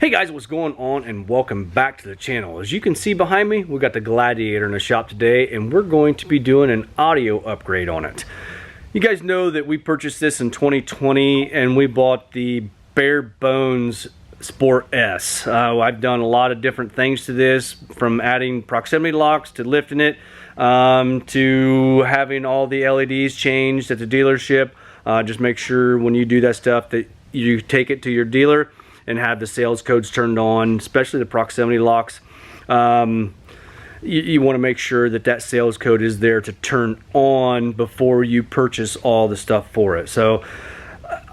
Hey guys, what's going on, and welcome back to the channel. As you can see behind me, we got the Gladiator in the shop today, and we're going to be doing an audio upgrade on it. You guys know that we purchased this in 2020 and we bought the bare bones Sport S. I've done a lot of different things to this, from adding proximity locks to lifting it, to having all the LEDs changed at the dealership. Just make sure when you do that stuff that you take it to your dealer and have the sales codes turned on, especially the proximity locks. You want to make sure that that sales code is there to turn on before you purchase all the stuff for it. So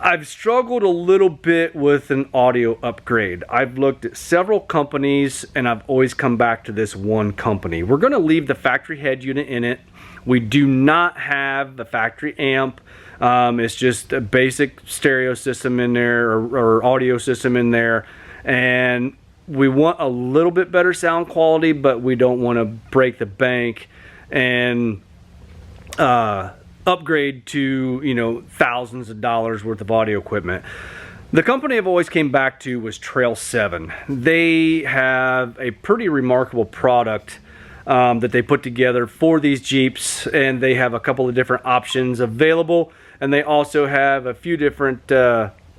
I've struggled a little bit with an audio upgrade. I've looked at several companies and I've always come back to this one company. We're going to leave the factory head unit in it. We do not have the factory amp. It's just a basic stereo system in there, or audio system in there, and we want a little bit better sound quality, but we don't want to break the bank and upgrade to, you know, thousands of dollars worth of audio equipment. The company I've always came back to was Trail 7. They have a pretty remarkable product that they put together for these Jeeps, and they have a couple of different options available, and they also have a few different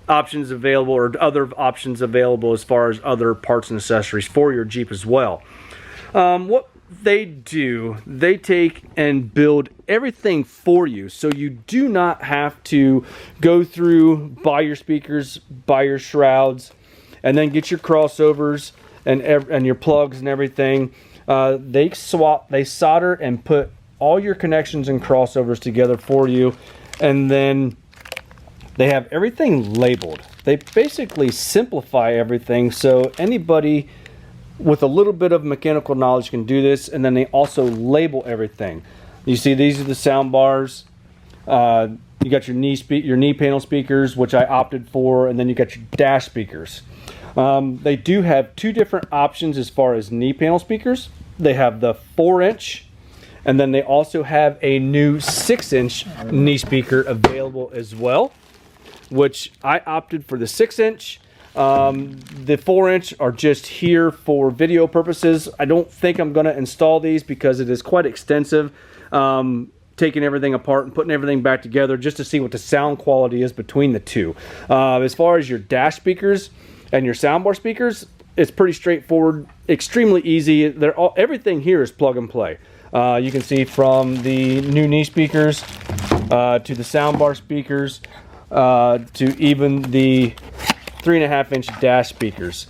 options available, or other options available as far as other parts and accessories for your Jeep as well. What they do, they take and build everything for you, so you do not have to go through, buy your speakers, buy your shrouds, and then get your crossovers and your plugs and everything. They solder and put all your connections and crossovers together for you, and then they have everything labeled. They basically simplify everything so anybody with a little bit of mechanical knowledge can do this, and then they also label everything. You see, these are the sound bars. You got your knee panel speakers, which I opted for, and then you got your dash speakers. They do have two different options as far as knee panel speakers. They have the 4-inch, and then they also have a new 6-inch knee speaker available as well, which I opted for the 6-inch. The 4-inch are just here for video purposes. I don't think I'm going to install these because it is quite extensive, taking everything apart and putting everything back together just to see what the sound quality is between the two. As far as your dash speakers and your soundbar speakers, it's pretty straightforward, extremely easy. Everything here is plug and play. You can see from the new knee speakers to the soundbar speakers to even the 3.5-inch dash speakers.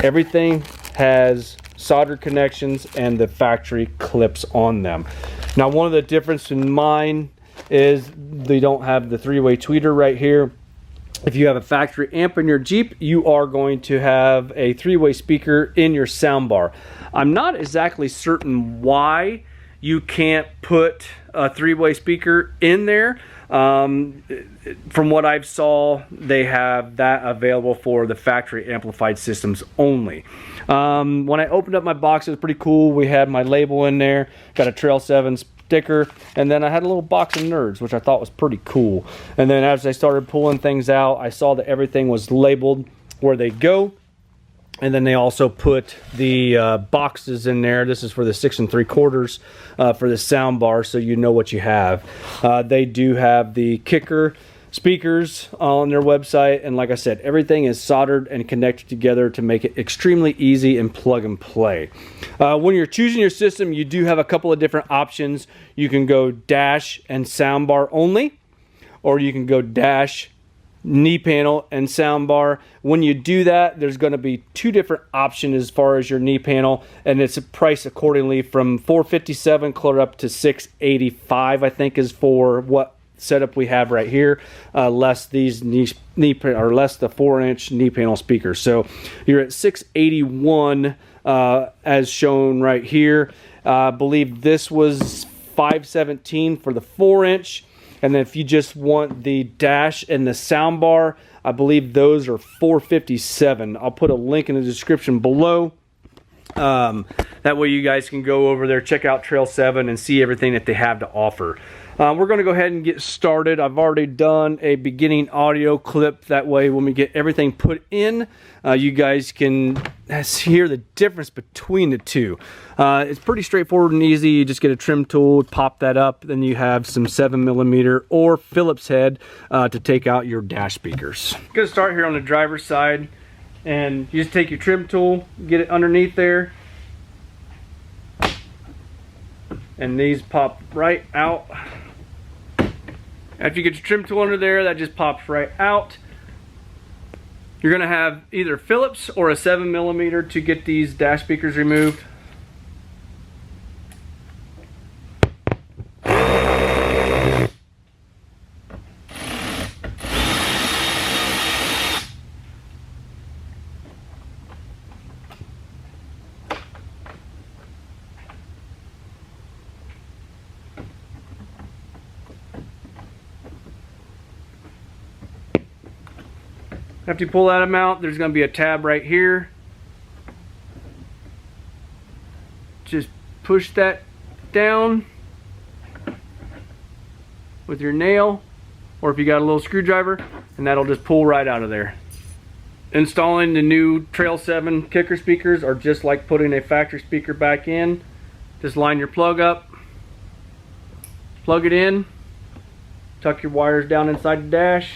Everything has soldered connections and the factory clips on them. Now, one of the differences in mine is they don't have the 3-way tweeter right here. If you have a factory amp in your Jeep, you are going to have a 3-way speaker in your soundbar. I'm not exactly certain why you can't put a 3-way speaker in there. From what I've saw, they have that available for the factory amplified systems only. When I opened up my box, it was pretty cool. We had my label in there, got a Trail 7 sticker, and then I had a little box of Nerds, which I thought was pretty cool. And then as I started pulling things out, I saw that everything was labeled where they go. And then they also put the boxes in there. This is for the 6 3/4 for the sound bar, so you know what you have. They do have the kicker speakers on their website, and like I said, everything is soldered and connected together to make it extremely easy and plug and play. When you're choosing your system, you do have a couple of different options. You can go dash and soundbar only, or you can go dash, knee panel, and soundbar. When you do that, there's going to be two different options as far as your knee panel, and it's priced accordingly from $457 clear up to $685, I think, is for what setup we have right here, less these less the 4-inch knee panel speakers. So you're at $681 as shown right here. I believe this was $517 for the 4-inch. And then if you just want the dash and the soundbar, I believe those are $457. I'll put a link in the description below. That way you guys can go over there, check out Trail 7, and see everything that they have to offer. We're going to go ahead and get started. I've already done a beginning audio clip. That way when we get everything put in, you guys can hear the difference between the two. It's pretty straightforward and easy. You just get a trim tool, pop that up, then you have some 7mm or Phillips head to take out your dash speakers. I'm going to start here on the driver's side, and you just take your trim tool, get it underneath there, and these pop right out. After you get your trim tool under there, that just pops right out. You're going to have either Phillips or a 7mm to get these dash speakers removed. After you pull that out, there's going to be a tab right here. Just push that down with your nail, or if you got a little screwdriver, and that'll just pull right out of there. Installing the new Trail 7 kicker speakers are just like putting a factory speaker back in. Just line your plug up, plug it in, tuck your wires down inside the dash.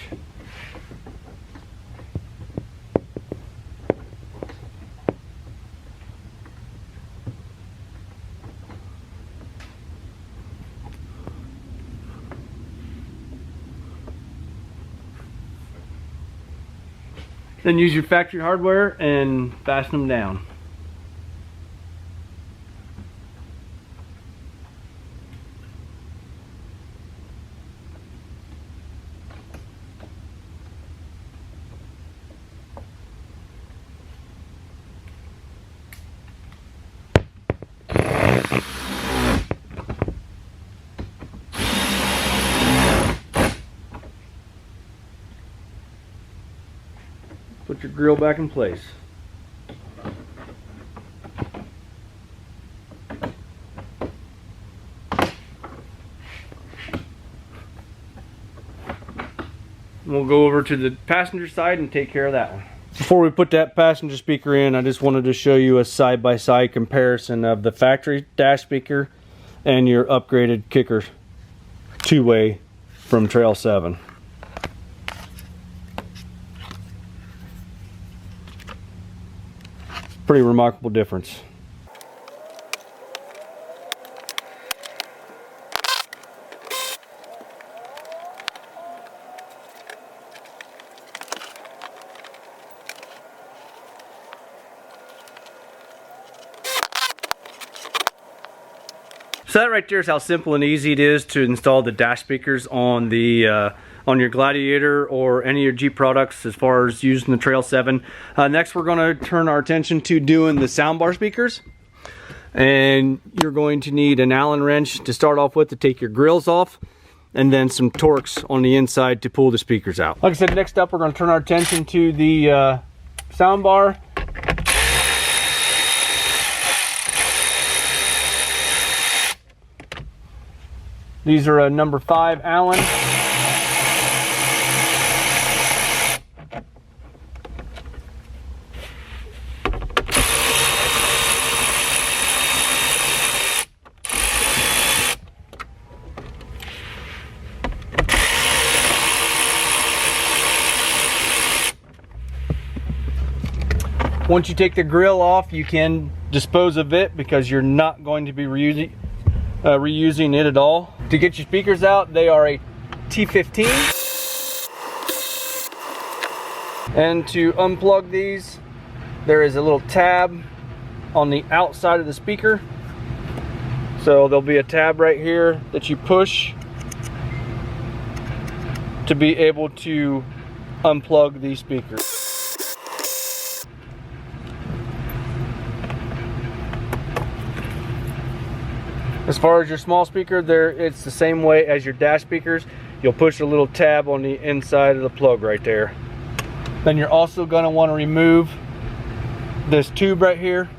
Then use your factory hardware and fasten them down. Put your grill back in place. We'll go over to the passenger side and take care of that one. Before we put that passenger speaker in, I just wanted to show you a side-by-side comparison of the factory dash speaker and your upgraded kicker two-way from Trail 7. Pretty remarkable difference. So that right there is how simple and easy it is to install the dash speakers on the on your Gladiator or any of your Jeep products as far as using the Trail 7. Next we're going to turn our attention to doing the soundbar speakers. And you're going to need an Allen wrench to start off with to take your grills off, and then some Torx on the inside to pull the speakers out. Like I said, next up we're going to turn our attention to the soundbar. These are a number 5 Allen. Once you take the grill off, you can dispose of it because you're not going to be reusing it at all. To get your speakers out, they are a T15. And to unplug these, there is a little tab on the outside of the speaker. So there'll be a tab right here that you push to be able to unplug these speakers. As far as your small speaker, it's the same way as your dash speakers. You'll push a little tab on the inside of the plug right there. Then you're also going to want to remove this tube right here.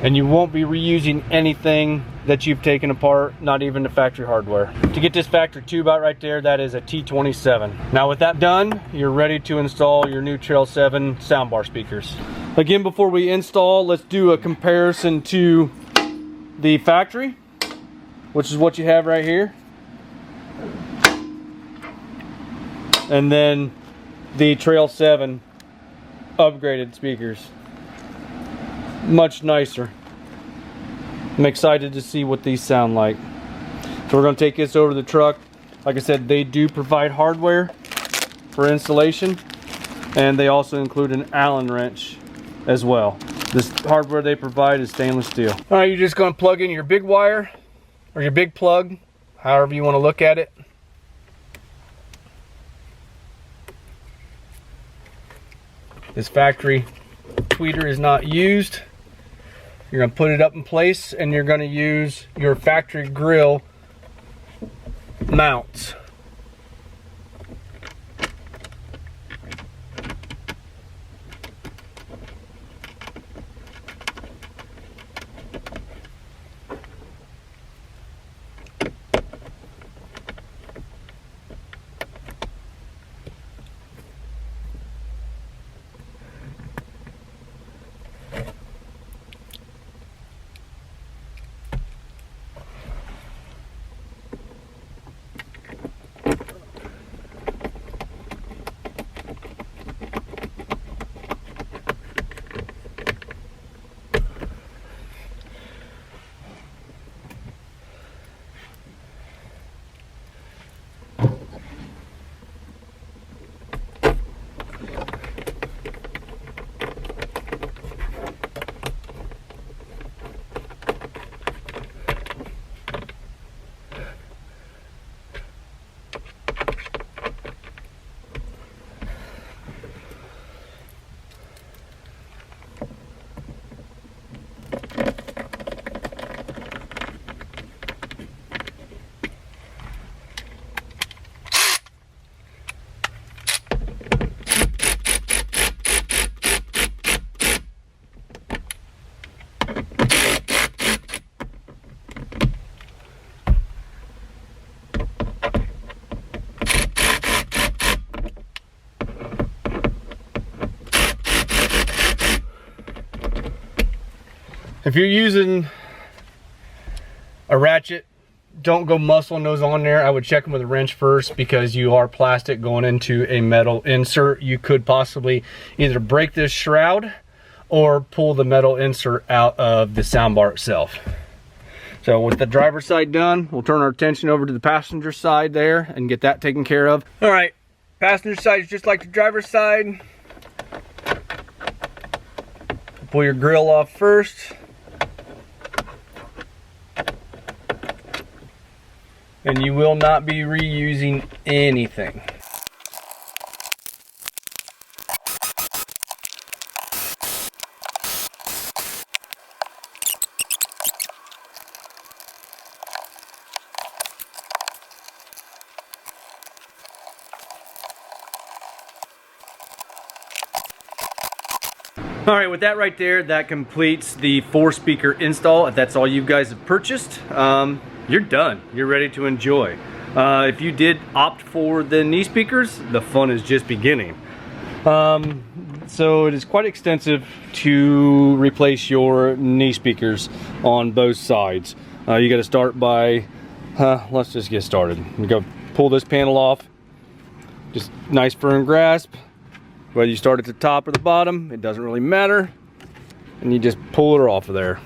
And you won't be reusing anything that you've taken apart, not even the factory hardware. To get this factory tube out right there, that is a T27. Now with that done, you're ready to install your new Trail 7 soundbar speakers. Again, before we install, let's do a comparison to the factory, which is what you have right here, and then the Trail 7 upgraded speakers. Much nicer. I'm excited to see what these sound like. So we're going to take this over to the truck. Like I said, they do provide hardware for installation, and they also include an Allen wrench as well. This hardware they provide is stainless steel. All right, you're just going to plug in your big wire or your big plug, however you want to look at it. This factory tweeter is not used. You're going to put it up in place, and you're going to use your factory grill mounts. If you're using a ratchet, don't go muscling those on there. I would check them with a wrench first, because you are plastic going into a metal insert. You could possibly either break this shroud or pull the metal insert out of the soundbar itself. So with the driver's side done, we'll turn our attention over to the passenger side there and get that taken care of. All right, passenger side is just like the driver's side. Pull your grill off first. And you will not be reusing anything. All right, with that right there, that completes the 4-speaker install. If that's all you guys have purchased, you're done. You're ready to enjoy. If you did opt for the knee speakers, the fun is just beginning. So it is quite extensive to replace your knee speakers on both sides. You got to start by, let's just get started. You go pull this panel off. Just nice firm grasp. Whether you start at the top or the bottom, it doesn't really matter. And you just pull it off of there.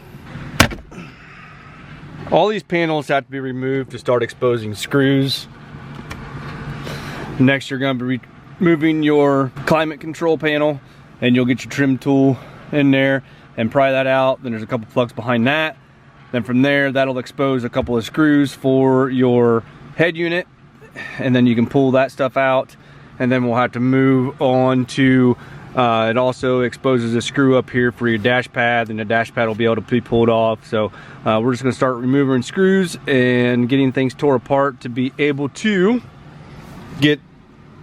All these panels have to be removed to start exposing screws. Next, you're going to be removing your climate control panel, and you'll get your trim tool in there and pry that out. Then there's a couple plugs behind that. Then from there, that'll expose a couple of screws for your head unit, and then you can pull that stuff out. And then we'll have to move on to it also exposes a screw up here for your dash pad, and the dash pad will be able to be pulled off. So we're just going to start removing screws and getting things tore apart to be able to get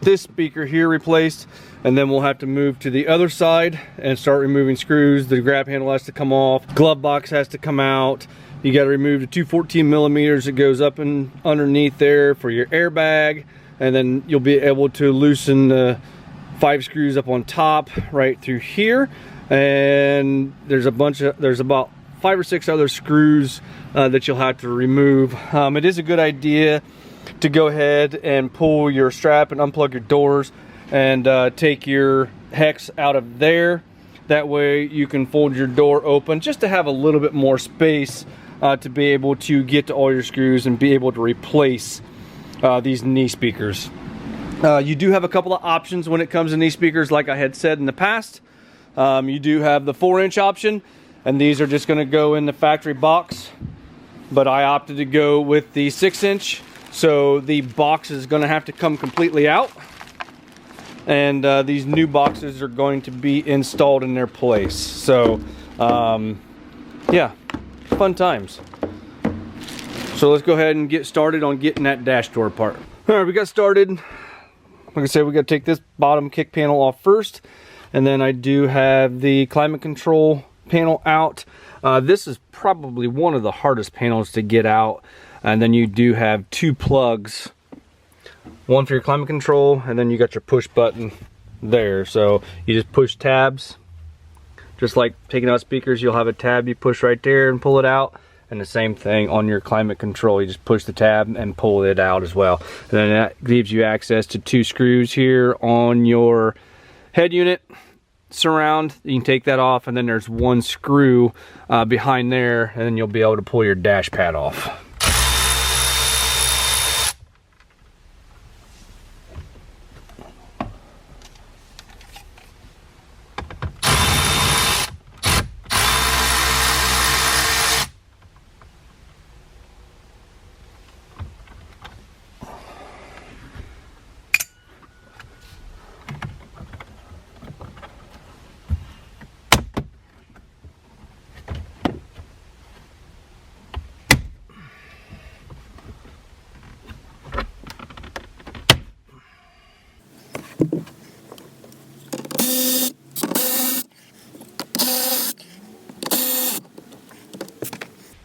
this speaker here replaced, and then we'll have to move to the other side and start removing screws. The grab handle has to come off, glove box has to come out. You got to remove the 214 millimeters that goes up and underneath there for your airbag, and then you'll be able to loosen the 5 screws up on top right through here. And there's about 5 or 6 other screws that you'll have to remove. It is a good idea to go ahead and pull your strap and unplug your doors and take your hex out of there. That way you can fold your door open just to have a little bit more space to be able to get to all your screws and be able to replace these knee speakers. You do have a couple of options when it comes to knee speakers. Like I had said in the past, you do have the 4-inch option, and these are just going to go in the factory box, but I opted to go with the 6-inch, so the box is going to have to come completely out, and these new boxes are going to be installed in their place. So yeah, fun times. So let's go ahead and get started on getting that dash door apart. All right, we got started. Like I said, we got to take this bottom kick panel off first, and then I do have the climate control panel out. This is probably one of the hardest panels to get out. And then you do have 2 plugs, one for your climate control, and then you got your push button there. So you just push tabs, just like taking out speakers. You'll have a tab you push right there and pull it out. And the same thing on your climate control, you just push the tab and pull it out as well. And then that gives you access to 2 screws here on your head unit surround. You can take that off, and then there's 1 screw behind there, and then you'll be able to pull your dash pad off.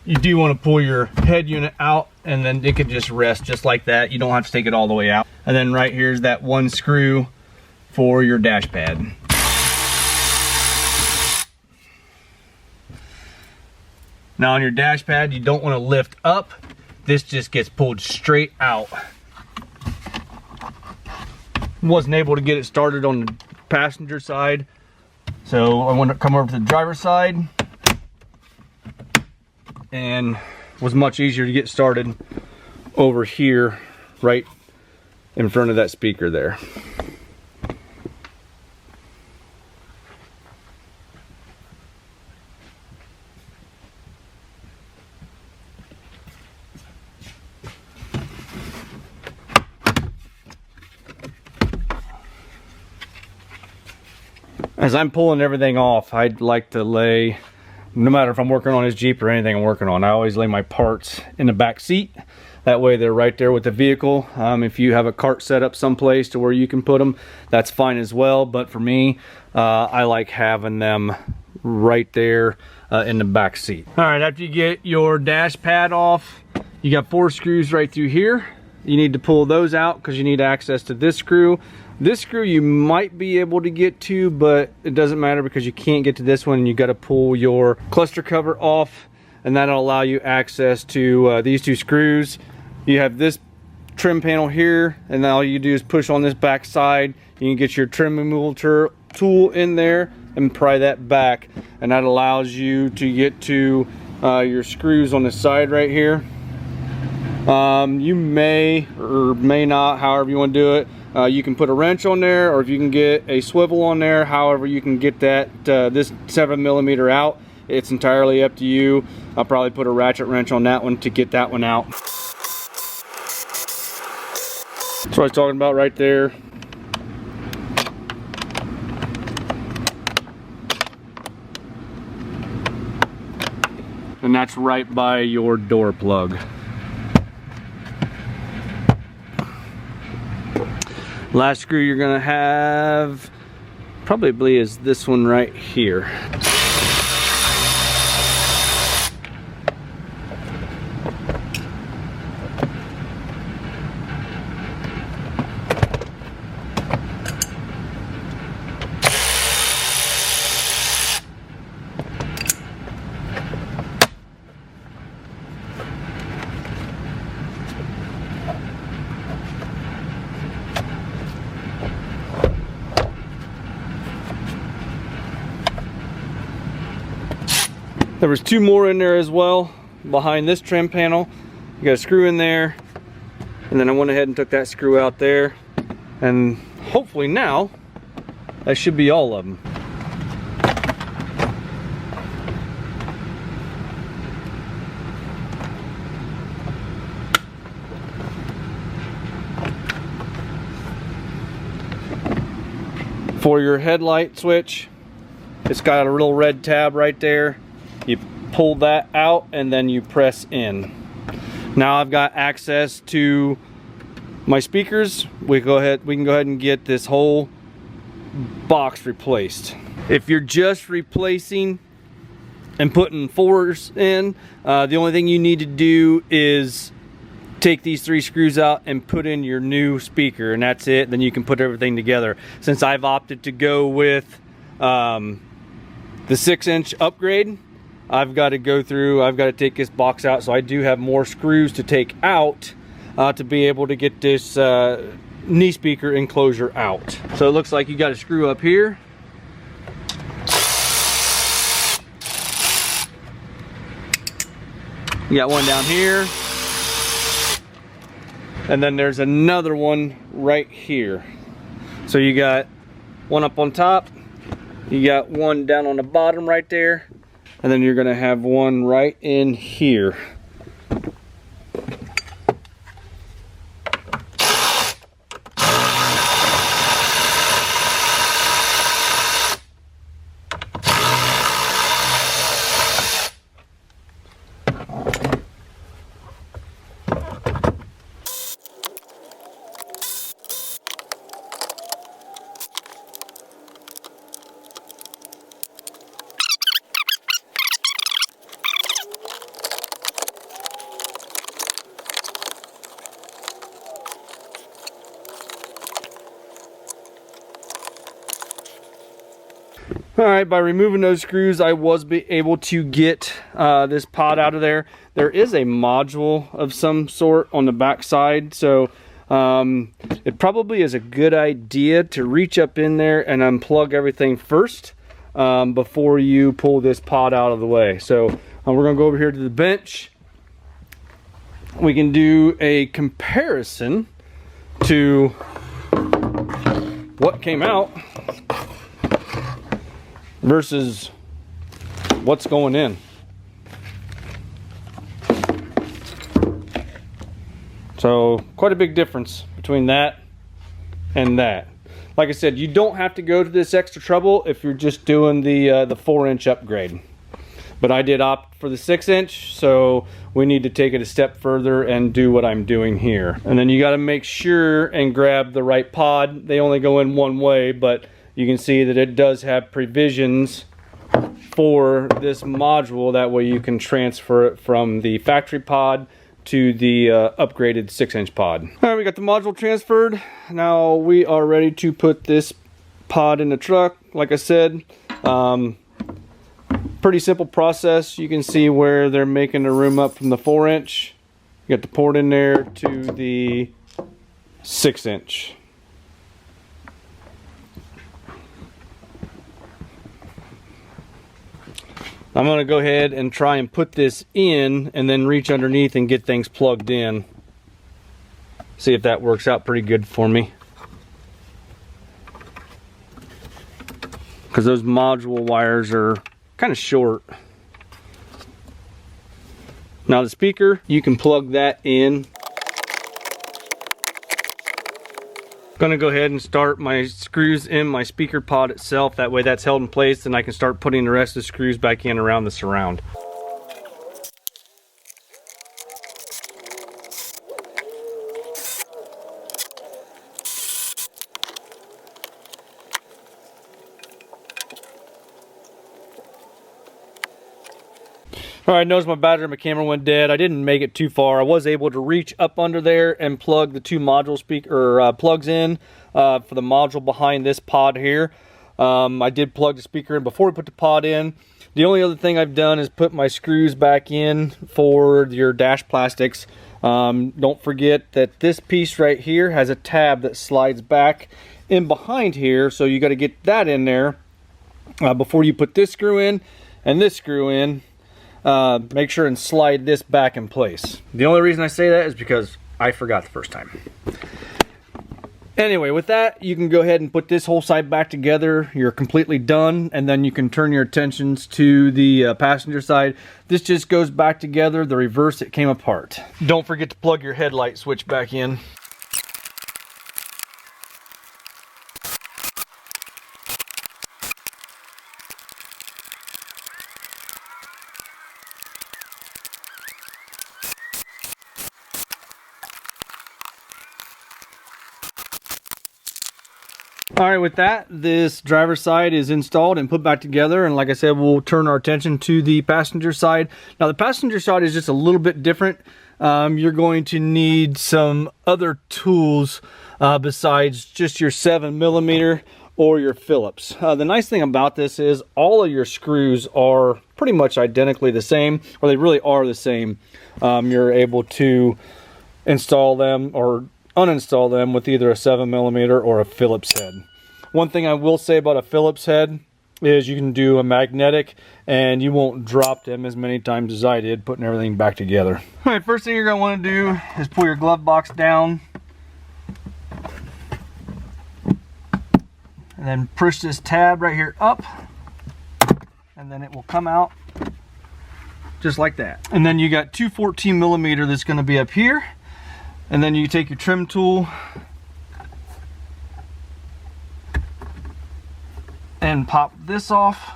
You do want to pull your head unit out, and then it can just rest just like that. You don't have to take it all the way out. And then right here's that 1 screw for your dash pad. Now on your dash pad, you don't want to lift up. This just gets pulled straight out. Wasn't able to get it started on the passenger side, so I want to come over to the driver's side, and was much easier to get started over here right in front of that speaker there. As I'm pulling everything off, I'd like to lay, no matter if I'm working on his Jeep or anything I'm working on, I always lay my parts in the back seat. That way they're right there with the vehicle. If you have a cart set up someplace to where you can put them, that's fine as well. But for me, I like having them right there in the back seat. All right, after you get your dash pad off, you got 4 screws right through here. You need to pull those out because you need access to this screw. This screw you might be able to get to, but it doesn't matter because you can't get to this one. You got to pull your cluster cover off, and that'll allow you access to these 2 screws. You have this trim panel here, and all you do is push on this back side. You can get your trim removal tool in there and pry that back, and that allows you to get to your screws on the side right here. You may or may not, however you want to do it. You can put a wrench on there, or if you can get a swivel on there, however you can get that this 7mm out, it's entirely up to you. I'll probably put a ratchet wrench on that one to get that one out. That's what I was talking about right there. And that's right by your door plug. Last screw you're gonna have probably is this one right here. There was two more in there as well behind this trim panel. You got a screw in there, and then I went ahead and took that screw out there, and hopefully now that should be all of them. For your headlight switch, it's got a little red tab right there. You pull that out and then you press in. Now I've got access to my speakers. We can go ahead and get this whole box replaced. If you're just replacing and putting fours in, the only thing you need to do is take these 3 screws out and put in your new speaker, and that's it. Then you can put everything together. Since I've opted to go with the 6-inch upgrade, I've got to take this box out, so I do have more screws to take out to be able to get this knee speaker enclosure out. So it looks like you got a screw up here. You got one down here. And then there's another one right here. So you got one up on top, you got one down on the bottom right there, and then you're gonna have one right in here. Alright, by removing those screws, I was able to get this pod out of there. There is a module of some sort on the back side, so it probably is a good idea to reach up in there and unplug everything first before you pull this pod out of the way. So we're going to go over here to the bench. We can do a comparison to what came out versus what's going in. So quite a big difference between that and that. Like I said, you don't have to go to this extra trouble if you're just doing the 4-inch upgrade. But I did opt for the 6-inch, so we need to take it a step further and do what I'm doing here. And then you got to make sure and grab the right pod. They only go in one way, but you can see that it does have provisions for this module. That way you can transfer it from the factory pod to the upgraded 6-inch pod. All right, we got the module transferred. Now we are ready to put this pod in the truck. Like I said, pretty simple process. You can see where they're making the room up from the 4-inch. You got the port in there to the 6-inch. I'm going to go ahead and try and put this in and then reach underneath and get things plugged in. See if that works out pretty good for me. Because those module wires are kind of short. Now the speaker, you can plug that in. Going to go ahead and start my screws in my speaker pod itself. That way that's held in place, and I can start putting the rest of the screws back in around the surround. All right, notice my battery in my camera went dead. I didn't make it too far. I was able to reach up under there and plug the two module plugs in for the module behind this pod here. I did plug the speaker in before we put the pod in. The only other thing I've done is put my screws back in for your dash plastics. Don't forget that this piece right here has a tab that slides back in behind here, so you got to get that in there before you put this screw in and this screw in. Make sure and slide this back in place. The only reason I say that is because I forgot the first time. Anyway, with that, you can go ahead and put this whole side back together. You're completely done, and then you can turn your attentions to the passenger side. This just goes back together the reverse it came apart. Don't forget to plug your headlight switch back in. All right, with that, this driver's side is installed and put back together, and like I said, we'll turn our attention to the passenger side. Now, the passenger side is just a little bit different. You're going to need some other tools besides just your 7mm or your Phillips. The nice thing about this is all of your screws are pretty much identically the same, or they really are the same. You're able to install them or uninstall them with either a 7mm or a Phillips head. One thing I will say about a Phillips head is you can do a magnetic and you won't drop them as many times as I did putting everything back together. All right, first thing you're going to want to do is pull your glove box down and then push this tab right here up, and then it will come out just like that. And then you got two 14mm that's going to be up here. And then you take your trim tool and pop this off.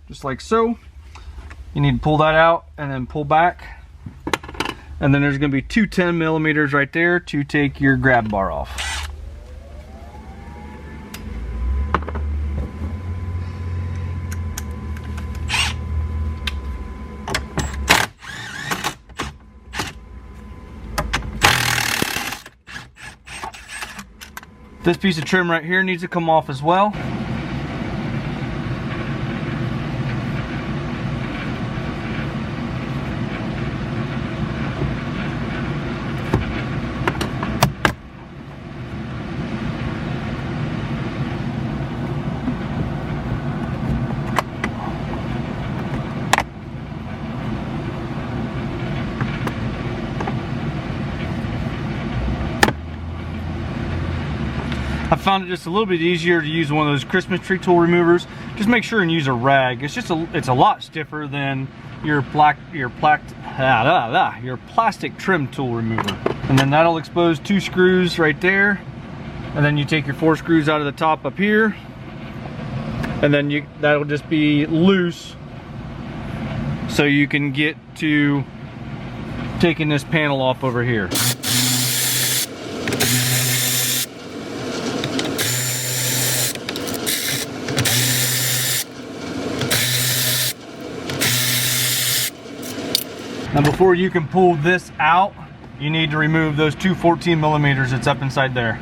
Just like so. You need to pull that out and then pull back. And then there's going to be two 10mm right there to take your grab bar off. This piece of trim right here needs to come off as well. I found it just a little bit easier to use one of those Christmas tree tool removers. Just make sure and use a rag. It's a lot stiffer than your plastic trim tool remover. And then that'll expose two screws right there. And then you take your 4 screws out of the top up here. And then that'll just be loose, so you can get to taking this panel off over here. Now, before you can pull this out, you need to remove those two 14mm that's up inside there.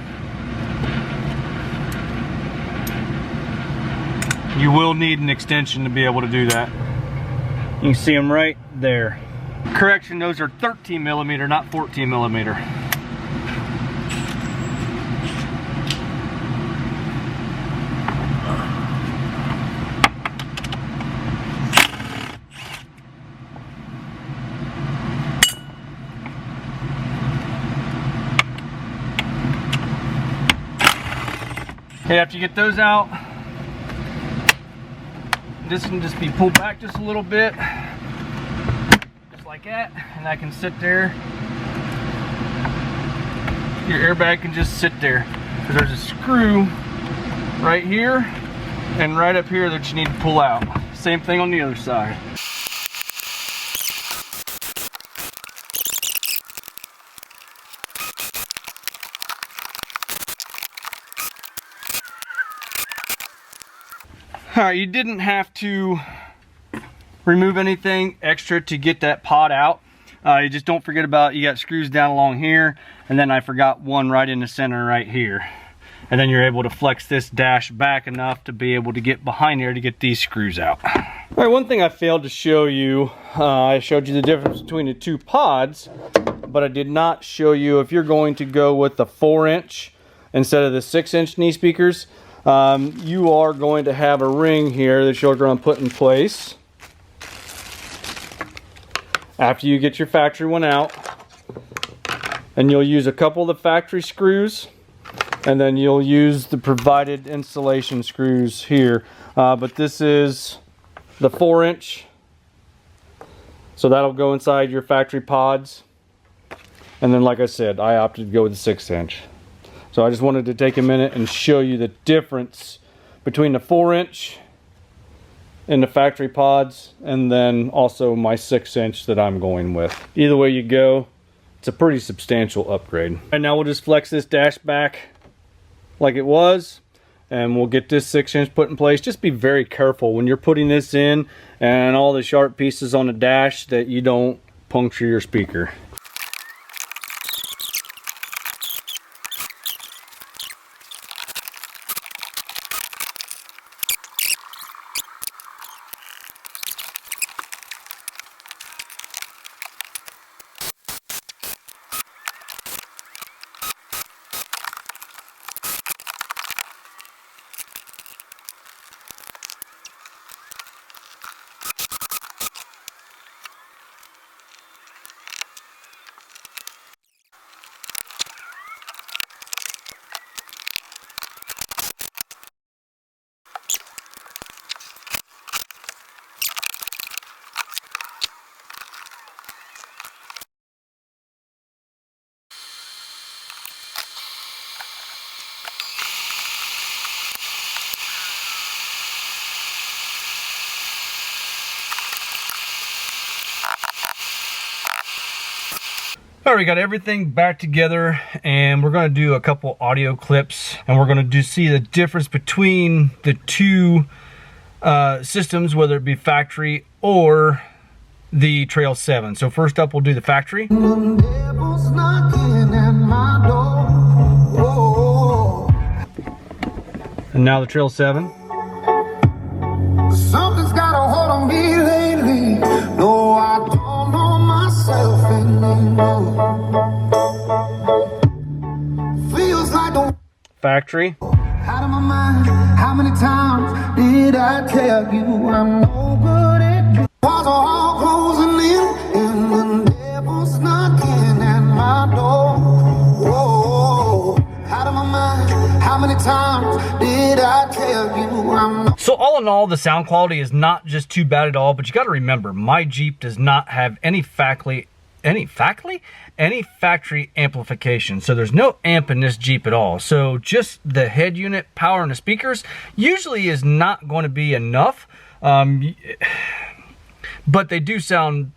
You will need an extension to be able to do that. You can see them right there. Correction, those are 13mm, not 14mm. Okay, after you get those out, this can just be pulled back just a little bit, just like that, and that can sit there. Your airbag can just sit there, because there's a screw right here and right up here that you need to pull out. Same thing on the other side. All right, you didn't have to remove anything extra to get that pod out. You just don't forget about, you got screws down along here, and then I forgot one right in the center right here. And then you're able to flex this dash back enough to be able to get behind here to get these screws out. All right, one thing I failed to show you, I showed you the difference between the two pods, but I did not show you if you're going to go with the 4-inch instead of the 6-inch knee speakers, you are going to have a ring here that you're going to put in place. After you get your factory one out, and you'll use a couple of the factory screws, and then you'll use the provided installation screws here. But this is the 4-inch, so that'll go inside your factory pods. And then, like I said, I opted to go with the 6-inch. So I just wanted to take a minute and show you the difference between the 4-inch in the factory pods and then also my 6-inch that I'm going with. Either way you go, it's a pretty substantial upgrade. And now we'll just flex this dash back like it was, and we'll get this 6-inch put in place. Just be very careful when you're putting this in and all the sharp pieces on the dash that you don't puncture your speaker. All right, we got everything back together, and we're going to do a couple audio clips, and we're going to see the difference between the two systems, whether it be factory or the Trail 7. So first up, we'll do the factory. And now the Trail 7. Something's got a hold on me lately. No, I don't know myself anymore. Feels like the factory. Out of my mind, how many times did I tell you I'm no good at you? Walls are all closing in, and the devil's knocking at my door. Whoa, out of my mind, how many times did I tell you I'm no. So all in all, the sound quality is not just too bad at all, but you got to remember, my Jeep does not have any factory amplification. So there's no amp in this Jeep at all. So just the head unit, power, and the speakers usually is not going to be enough. But they do sound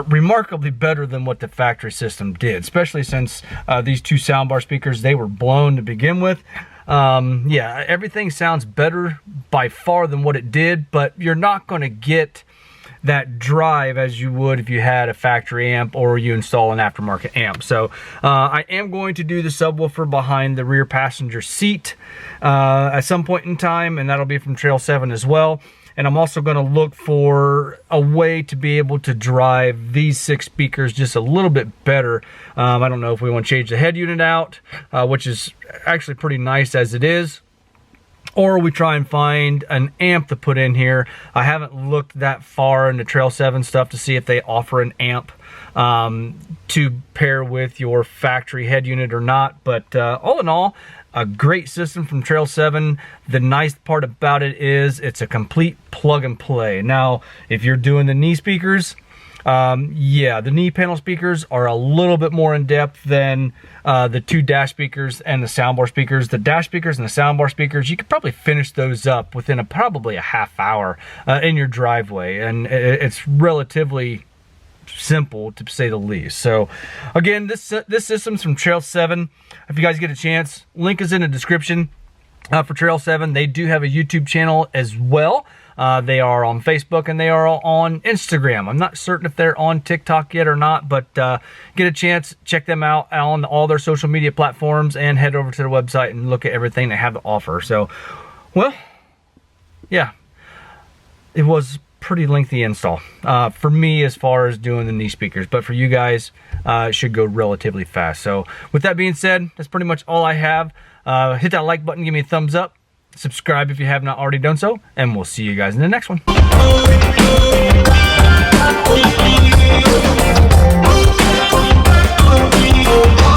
remarkably better than what the factory system did, especially since these two soundbar speakers, they were blown to begin with. Yeah, everything sounds better by far than what it did, but you're not going to get that drive as you would if you had a factory amp or you install an aftermarket amp. So I am going to do the subwoofer behind the rear passenger seat at some point in time, and that'll be from Trail 7 as well. And I'm also going to look for a way to be able to drive these 6 speakers just a little bit better. I don't know if we want to change the head unit out, which is actually pretty nice as it is, or we try and find an amp to put in here. I haven't looked that far into Trail 7 stuff to see if they offer an amp to pair with your factory head unit or not. But all in all, a great system from Trail 7. The nice part about it is it's a complete plug and play. Now, if you're doing the knee speakers, yeah, the knee panel speakers are a little bit more in depth than the 2 dash speakers and the soundbar speakers. The dash speakers and the soundbar speakers, you could probably finish those up within probably a half hour in your driveway, and it's relatively simple to say the least. So again, this system's from Trail 7. If you guys get a chance, link is in the description. for Trail 7. They do have a YouTube channel as well. They are on Facebook and they are on Instagram. I'm not certain if they're on TikTok yet or not, but get a chance, check them out on all their social media platforms and head over to their website and look at everything they have to offer. So, well, yeah, it was pretty lengthy install for me as far as doing the knee speakers, but for you guys, it should go relatively fast. So with that being said, that's pretty much all I have. Hit that like button, give me a thumbs up, subscribe if you have not already done so, and we'll see you guys in the next one. Oh,